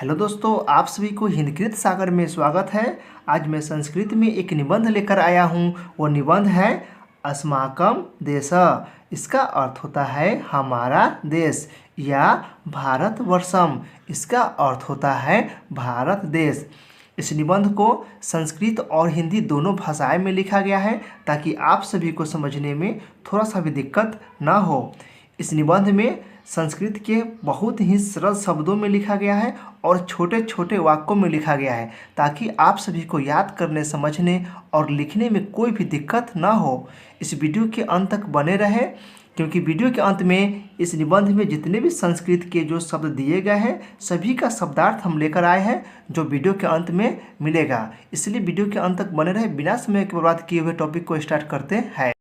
Hello दोस्तों, आप सभी को हिंदकृत सागर में स्वागत है। आज मैं संस्कृत में एक निबंध लेकर आया हूँ। वो निबंध है अस्माकं देश। इसका अर्थ होता है हमारा देश या भारतवर्षम। इसका अर्थ होता है भारत देश। इस निबंध को संस्कृत और हिंदी दोनों भाषाएं में लिखा गया है ताकि आप सभी को समझने में थोड़ा सा भी दिक्कत ना हो। इस निबंध में संस्कृत के बहुत ही सरल शब्दों में लिखा गया है और छोटे छोटे वाक्यों में लिखा गया है ताकि आप सभी को याद करने, समझने और लिखने में कोई भी दिक्कत ना हो। इस वीडियो के अंत तक बने रहे क्योंकि वीडियो के अंत में इस निबंध में जितने भी संस्कृत के जो शब्द दिए गए हैं सभी का शब्दार्थ हम लेकर आए हैं जो वीडियो के अंत में मिलेगा। इसलिए वीडियो के अंत तक बने रहे। बिना समय के बर्बाद किए हुए टॉपिक को स्टार्ट करते हैं।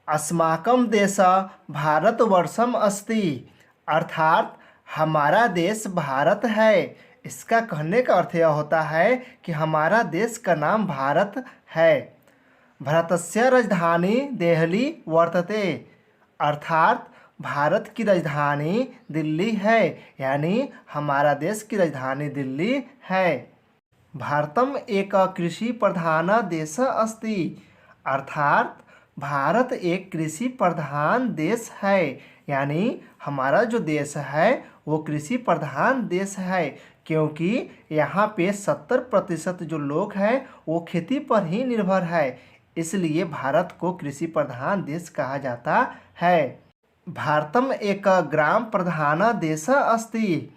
अस्माकं देश भारतवर्षम अस्ति, अर्थात हमारा देश भारत है। इसका कहने का अर्थ यह होता है कि हमारा देश का नाम भारत है। भारतस्य राजधानी देहली वर्तते, अर्थात भारत की राजधानी दिल्ली है, यानी हमारा देश की राजधानी दिल्ली है। भारतम एक कृषि प्रधान देश अस्ति, अर्थात भारत एक कृषि प्रधान देश है, यानी हमारा जो देश है वो कृषि प्रधान देश है क्योंकि यहाँ पे 70% जो लोग हैं वो खेती पर ही निर्भर है। इसलिए भारत को कृषि प्रधान देश कहा जाता है। भारतम एक ग्राम प्रधान देश अस्ति,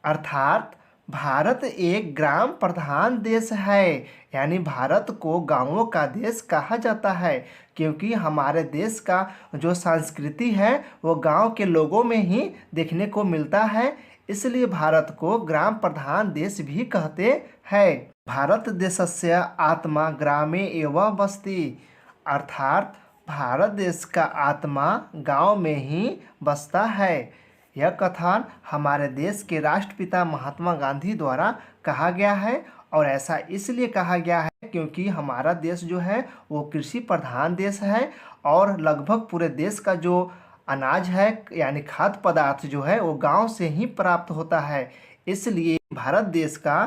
अर्थात भारत एक ग्राम प्रधान देश है, यानी भारत को गांवों का देश कहा जाता है क्योंकि हमारे देश का जो संस्कृति है वो गांव के लोगों में ही देखने को मिलता है। इसलिए भारत को ग्राम प्रधान देश भी कहते हैं। भारत देशस्य आत्मा ग्रामे एव बस्ति, अर्थात भारत देश का आत्मा गांव में ही बसता है। यह कथन हमारे देश के राष्ट्रपिता महात्मा गांधी द्वारा कहा गया है और ऐसा इसलिए कहा गया है क्योंकि हमारा देश जो है वो कृषि प्रधान देश है और लगभग पूरे देश का जो अनाज है यानी खाद्य पदार्थ जो है वो गांव से ही प्राप्त होता है। इसलिए भारत देश का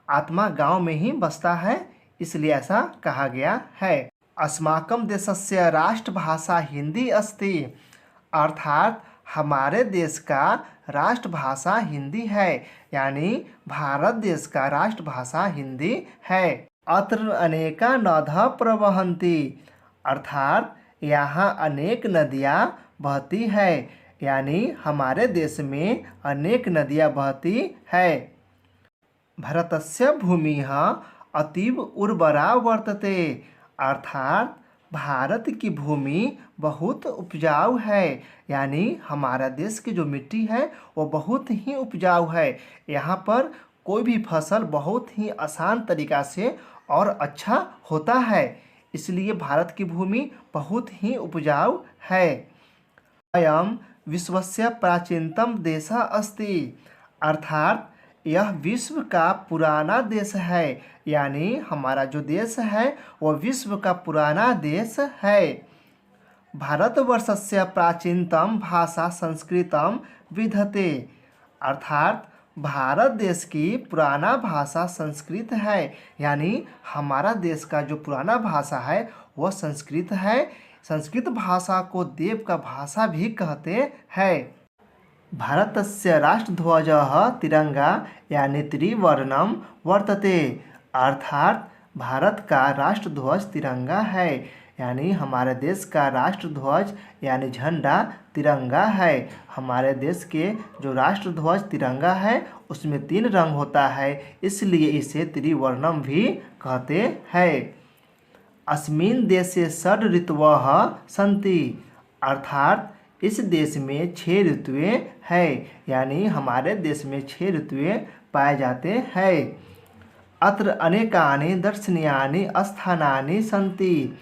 आत्मा गांव में ही बसता है, इसलिए ऐसा कहा गया है। अस्माकं देशस्य राष्ट्रभाषा हिंदी अस्ति, अर्थात हमारे देश का राष्ट्रभाषा हिंदी है, यानी भारत देश का राष्ट्रभाषा हिंदी है। अत्र अनेका नद्यः प्रवहन्ति, अर्थात यहाँ अनेक नदियाँ बहती है, यानी हमारे देश में अनेक नदियाँ बहती है। भारतस्य भूमिः अतीव उर्वरा वर्तते, अर्थात भारत की भूमि बहुत उपजाऊ है, यानी हमारा देश की जो मिट्टी है वो बहुत ही उपजाऊ है। यहाँ पर कोई भी फसल बहुत ही आसान तरीक़ा से और अच्छा होता है, इसलिए भारत की भूमि बहुत ही उपजाऊ है। अयम विश्वस्य प्राचीनतम देश अस्ति, अर्थात यह विश्व का पुराना देश है, यानी हमारा जो देश है वह विश्व का पुराना देश है। भारतवर्षस्य प्राचीनतम भाषा संस्कृतम विद्यते, अर्थात भारत देश की पुराना भाषा संस्कृत है, यानी हमारा देश का जो पुराना भाषा है वह संस्कृत है। संस्कृत भाषा को देव का भाषा भी कहते हैं। भारतस्य राष्ट्रध्वजः तिरंगा यानी त्रिवर्णम वर्तते, अर्थात भारत का राष्ट्रध्वज तिरंगा है, यानी हमारे देश का राष्ट्रध्वज यानी झंडा तिरंगा है। हमारे देश के जो राष्ट्रध्वज तिरंगा है उसमें 3 रंग होता है, इसलिए इसे त्रिवर्णम भी कहते हैं। अस्मिन् देशे षड् ऋतवः सन्ति, अर्थात इस देश में 6 ऋतुएं हैं, यानी हमारे देश में 6 ऋतुएं पाए जाते हैं। अत्र अनेकानि दर्शनीयानि स्थानानि सन्ति,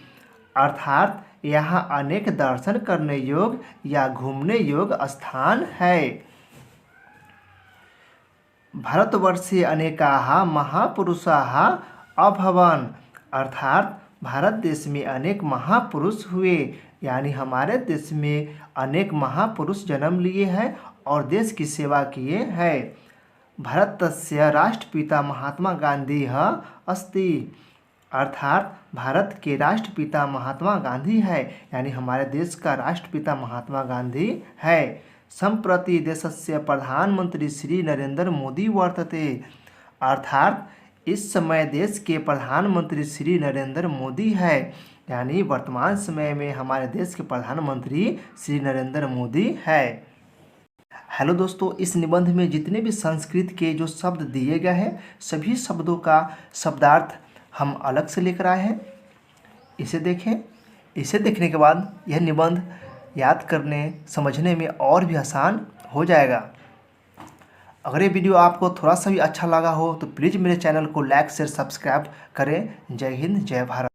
अर्थात यहाँ अनेक दर्शन करने योग्य या घूमने योग्य स्थान है। भारतवर्षे अनेकाः महापुरुषाः अभवन्, अर्थात भारत देश में अनेक महापुरुष हुए यानी हमारे देश में अनेक महापुरुष जन्म लिए हैं और देश की सेवा किए हैं। भारतस्य राष्ट्रपिता महात्मा गांधी अस्ति, अर्थात भारत के राष्ट्रपिता महात्मा गांधी है, यानी हमारे देश का राष्ट्रपिता महात्मा गांधी है। संप्रति देशस्य प्रधानमंत्री श्री नरेंद्र मोदी वर्तते, अर्थात इस समय देश के प्रधानमंत्री श्री नरेंद्र मोदी है, यानी वर्तमान समय में हमारे देश के प्रधानमंत्री श्री नरेंद्र मोदी है। हेलो दोस्तों, इस निबंध में जितने भी संस्कृत के जो शब्द दिए गए हैं सभी शब्दों का शब्दार्थ हम अलग से लेकर आए हैं। इसे देखें। इसे देखने के बाद यह निबंध याद करने समझने में और भी आसान हो जाएगा। अगर ये वीडियो आपको थोड़ा सा भी अच्छा लगा हो तो प्लीज़ मेरे चैनल को लाइक शेयर सब्सक्राइब करें। जय हिंद, जय भारत।